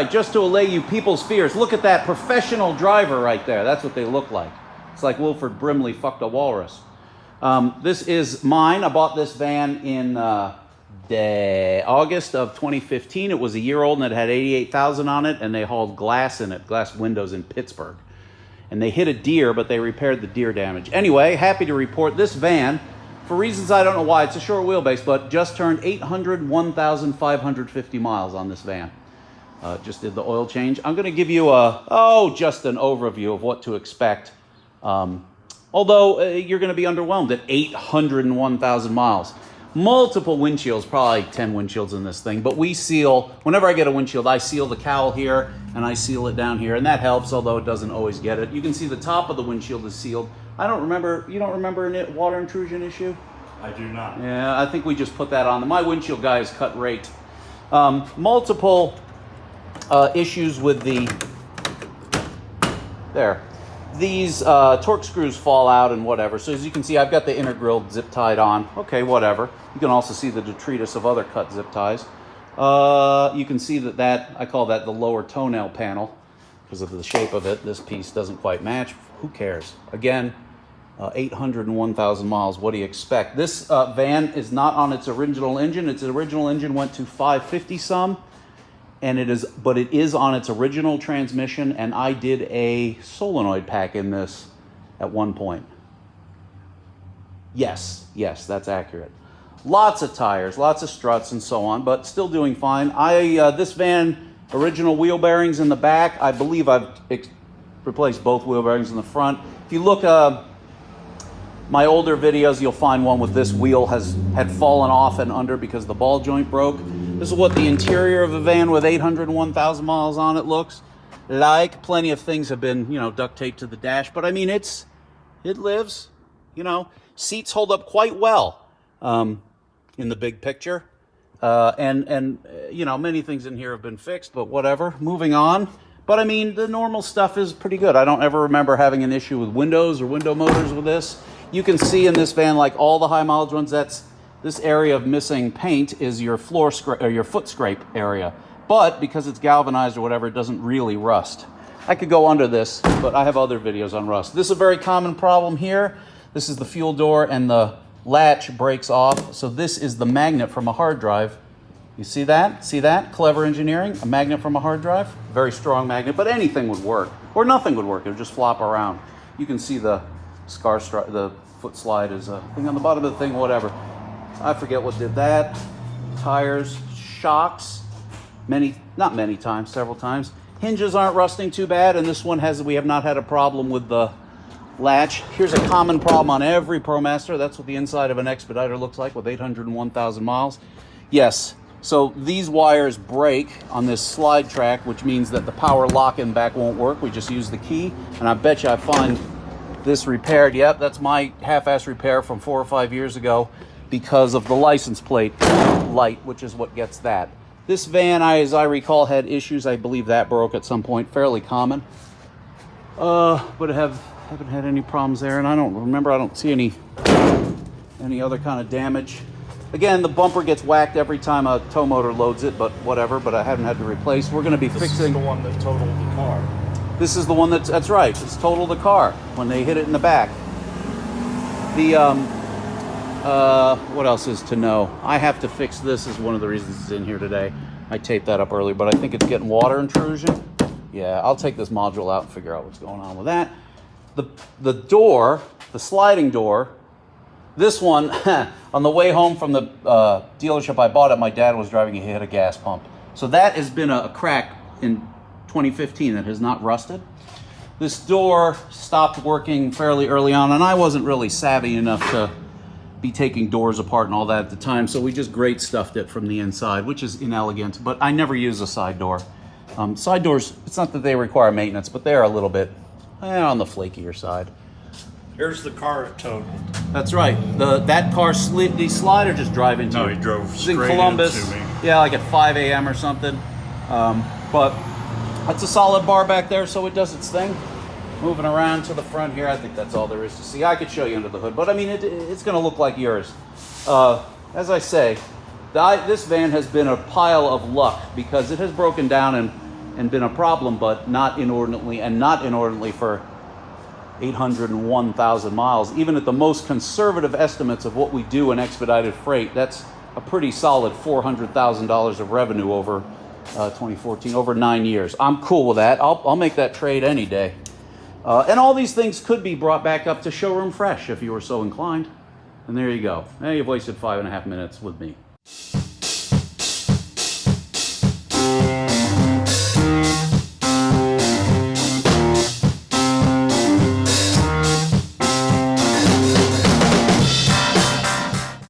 right, just to allay you people's fears, look at that professional driver right there. That's what they look like. It's like Wilford Brimley fucked a walrus. This is mine. I bought this van in August of 2015. It was a year old and it had 88,000 on it, and they hauled glass in it, glass windows in Pittsburgh. And they hit a deer, but they repaired the deer damage. Anyway, happy to report this van, for reasons I don't know why, it's a short wheelbase, but just turned 801,550 miles on this van. Just did the oil change. I'm going to give you just an overview of what to expect. Although you're going to be underwhelmed at 801,000 miles. Multiple windshields, probably 10 windshields in this thing, but we seal, whenever I get a windshield, I seal the cowl here and I seal it down here, and that helps, although it doesn't always get it. You can see the top of the windshield is sealed. You don't remember a water intrusion issue? I do not. Yeah, I think we just put that on. My windshield guy is cut rate. Multiple issues with these torque screws fall out and whatever. So as you can see, I've got the inner grill zip tied on. Okay, whatever. You can also see the detritus of other cut zip ties. You can see that I call that the lower toenail panel because of the shape of it. This piece doesn't quite match. Who cares? Again, 801,000 miles. What do you expect? This van is not on its original engine. Its original engine went to 550 some. And it is on its original transmission, and I did a solenoid pack in this at one point. Yes, that's accurate. Lots of tires, lots of struts, and so on, but still doing fine. This van, original wheel bearings in the back. I believe I've replaced both wheel bearings in the front. If you look my older videos, you'll find one with this wheel had fallen off and under because the ball joint broke. This is what the interior of a van with 801,000 miles on it looks like. Plenty of things have been, duct taped to the dash, but I mean, it lives. Seats hold up quite well in the big picture, and many things in here have been fixed, but whatever. Moving on. But I mean, the normal stuff is pretty good. I don't ever remember having an issue with windows or window motors with this. You can see in this van, like all the high mileage ones, this area of missing paint is your your foot scrape area. But because it's galvanized or whatever, it doesn't really rust. I could go under this, but I have other videos on rust. This is a very common problem here. This is the fuel door and the latch breaks off. So this is the magnet from a hard drive. You see that? See that? Clever engineering. A magnet from a hard drive. Very strong magnet, but anything would work. Or nothing would work. It would just flop around. You can see the the foot slide is a thing on the bottom of the thing, whatever. I forget what did that. Tires, shocks, not many times, several times. Hinges aren't rusting too bad, and this one we have not had a problem with the latch. Here's a common problem on every Promaster. That's what the inside of an Expediter looks like with 801,000 miles. Yes, so these wires break on this slide track, which means that the power lock-in back won't work. We just use the key, and I bet you I find this repaired. Yep, that's my half-ass repair from 4 or 5 years ago because of the license plate light, which is what gets that. This van, as I recall, had issues. I believe that broke at some point, fairly common. But I haven't had any problems there, and I don't see any other kind of damage. Again, the bumper gets whacked every time a tow motor loads it, but whatever, but I haven't had to replace. We're going to be fixing... This is the one that totaled the car. This is the one that's right. It's totaled the car when they hit it in the back. What else is to know? I have to fix this is one of the reasons it's in here today. I taped that up earlier, but I think it's getting water intrusion. Yeah, I'll take this module out and figure out what's going on with that. The door, the sliding door, this one, on the way home from the dealership I bought it, my dad was driving, he hit a gas pump. So that has been a crack in 2015 that has not rusted. This door stopped working fairly early on, and I wasn't really savvy enough to be taking doors apart and all that at the time, so we just grate stuffed it from the inside, which is inelegant, but I never use a side door. Side doors, it's not that they require maintenance, but they're a little bit on the flakier side. Here's the car it totaled. That's right. That car slid. Did he slide or just drive into? No, it? he drove straight in Columbus, into me. Yeah, like at 5 a.m. or something. But that's a solid bar back there, so it does its thing. Moving around to the front here, I think that's all there is to see. I could show you under the hood, but I mean, it's going to look like yours. As I say, this van has been a pile of luck because it has broken down in and been a problem, but not inordinately, and not inordinately for 801,000 miles. Even at the most conservative estimates of what we do in expedited freight, that's a pretty solid $400,000 of revenue over 2014, over 9 years. I'm cool with that. I'll make that trade any day. And all these things could be brought back up to showroom fresh if you were so inclined. And there you go. Now you've wasted 5.5 minutes with me.